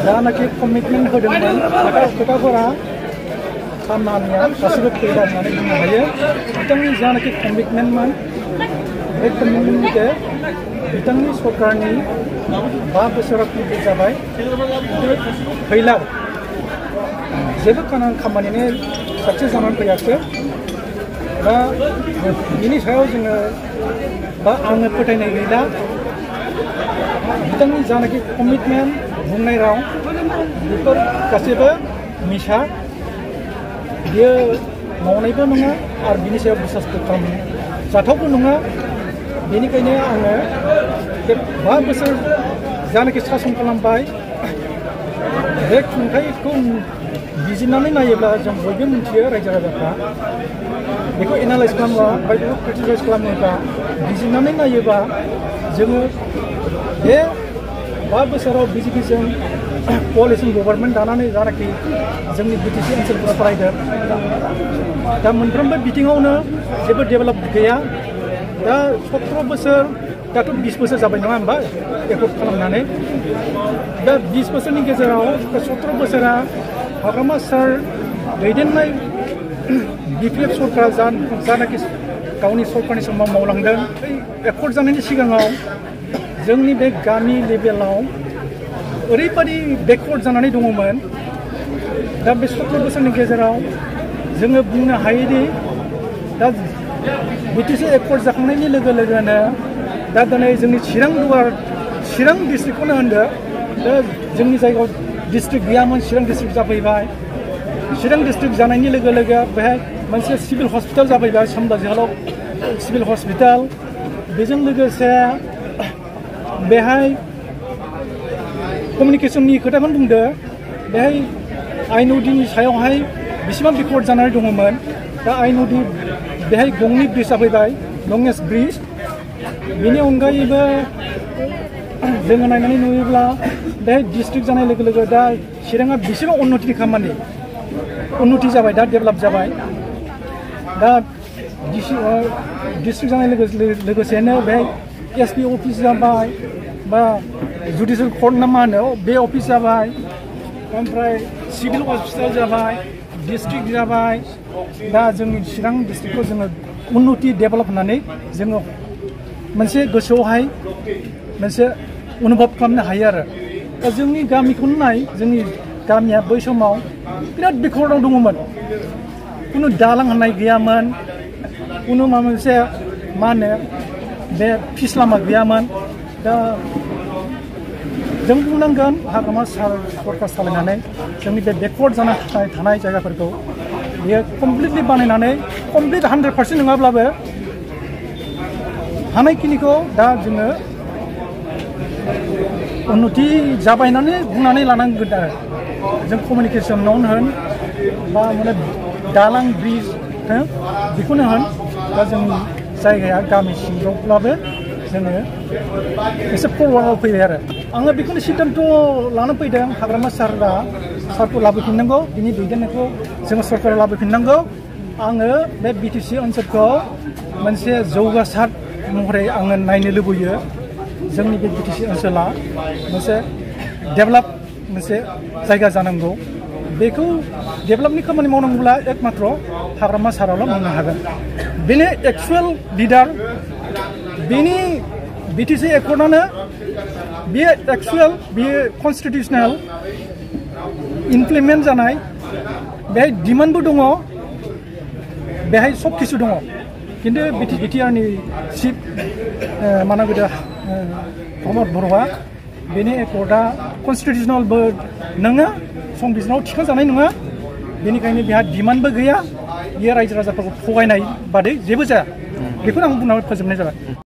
जानाखि कमिटमेन्ट होदोंमोन खोथाफोरा खामानिया गासिबो फैबाय होननानै बुंनो हायो बिथांनि जानाखि कमिटमेन्टमोन बे कमिटमेन्टनि बिथांनि सरकारनि 5 बोसोराव कमप्लिट जाबाय फैला जेबो खामानियानो साक्सेस जानानै फैयाखै दा बिनि सायाव जोङो बा आङो फोथायनाय गैला बिथांनि जानाखि कमिटमेन्ट बुंनाय राव बेफोर गासैबो मिसा बियो मावनायबो नङा आरो बिनि सायाव बिसासबो खालामजाथावबो नङा बेनिखायनो आङो बे 5 बोसोर जानाखि सासन खालामबाय बे खुंथायखौ बिजिरनानै नायोब्ला जों बयबो मिथियो रायजो राजाफ्रा बेखौ एनालाइज खालामोबा ओमफ्राय बेखौ क्रिटिसाइज खालामोबा बिजिरनानै नायोबा जोङो बे 5 बोसोराव बिजेपिजों क'लिसन गभर्नमेन्ट दानानै जानाखि जोंनि बिटिसि ओनसोलफोराव फरायदों दा मोनफ्रोमबो बिथिङावनो जेबो डेभेलप गैया दा 17 बोसोर दाथ' 20 बोसोर जाबाय नङा होमबा एकर्ड खालामनानै दा 20 बोसोरनि गेजेराव 17 बोसोरा हाग्रामा सार दैदेननाय बिपिएफ सरकारा जानाखि गावनि सरकारनि समाव मावलांदों एकर्ड जानायनि सिगाङाव जोंनि बे गामि लेभेलाव ओरैबादि बेकवर्ड जानानै दङमोन दा बे 17 बोसोरनि गेजेराव जोङो बुंनो हायोदि दा बिटिसि एकर्ड जाखांनायनि लोगो लोगोनो दा दिनै जोंनि चिरां डिस्ट्रिक्टखौनो होनदो दा जोंनि जायगायाव डिस्ट्रिक्ट गैयामोन चिरां डिस्ट्रिक्ट जाफैबाय चिरां डिस्ट्रिक्ट जानायनि लोगो लोगो बेहाय मोनसे सिभिल हस्पिटाल जाफैबाय सामदा जोहोलाव सिभिल हस्पिटाल बेजों लोगोसे बेहाय कमिउनिकेशननि खोथाखौनो बुंदो बेहाय आइ नदीनि सायावहाय बेसेबां बेकवर्ड जानानै दङमोन दा आइ नदी बेहाय गंनै ब्रिज जाफैबाय लंगेस्ट ब्रिज बेनि अनगायैबो जोङो नायनानै नुयोब्ला बेहाय डिस्ट्रिक्ट जानाय लोगो लोगो दा चिराङा बेसेबां उन्नतिनि खामानि उन्नति जाबाय दा डेभेलप जाबाय दा डिस्ट्रिक्ट जानाय लोगोसेनो बेहाय एसपि अफिस जाबाय बा जुडिशियेल कर्ट ना मा होनो बे अफिस जाबाय ओमफ्राय सिभिल हस्पिटाल जाबाय डिस्ट्रिक्ट जाबाय दा जोंनि चिरां डिस्ट्रिक्टखौ जोङो उन्नति डेभेलप होननानै जोङो मोनसे गोसोआवहाय मोनसे अनुभब खालामनो हायो आरो दा जोंनि गामिखौनो नाय जोंनि गामिया बै समाव बिराद बेकवर्डआव दङमोन कुनु दालां होननाय गैयामोन कुनु माबा मोनसे मा होनो बे फिस लामा गैयामोन दा जों बुंनांगोन हाग्रामा सरकार सालायनानै जोंनि बे बेकवर्ड जानानै थानाय जायगाफोरखौ बियो कमप्लिटलि बानायनानै कमप्लिट 100% नङाब्लाबो हानायखिनिखौ दा जोङो उन्नति जाबाय होननानै बुंनानै लानांगोन आरो जों कमिउनिकेसनावनो होन बा माने दालां ब्रिज बेखौनो होन दा जोंनि जायगाया गामि सिङावब्लाबो जोङो एसे फरवार्डआव फैबाय आरो आङो बेखौनो सिद्धान्त लानो फैदों हाग्रामा सारखौ लाबोफिननांगौ बिनि दैदेननायखौ जोङो सरकाराव लाबोफिननांगौ आङो बे बिटिसि ओनसोलखौ मोनसे जौगासार महरै आङो नायनो लुबैयो जोंनि बे बिटिसि ओनसोला मोनसे डेभेलप मोनसे जायगा जानांगौ बेखौ डेभेलपनि खामानि मावनांगौब्ला एकमात्र हाग्रामा सारावल' मोननो हागोन बेनि एक्सुवेल लिडार बेनि बिटिसि एकर्डआनो बेयो एक्सुवेल बेयो कनस्टिटिउसनेल इमप्लिमेन्ट जानाय बेहाय डिमान्डबो दङ बेहाय सब किसु दङ किन्तु बिटिआरनि चिफ मानागोदा प्रमद बर'आ बेनि एकर्डआ कनस्टिटिउसनेलबो नङा संबिजिराव थिखांजानाय नङा बेनिखायनो बेहा डिमान्डबो गैया बेयो रायजो राजाफोरखौ थगायनाय बादै जेबो जाया बेखौनो आं बुंनानै फोजोबनाय जाबाय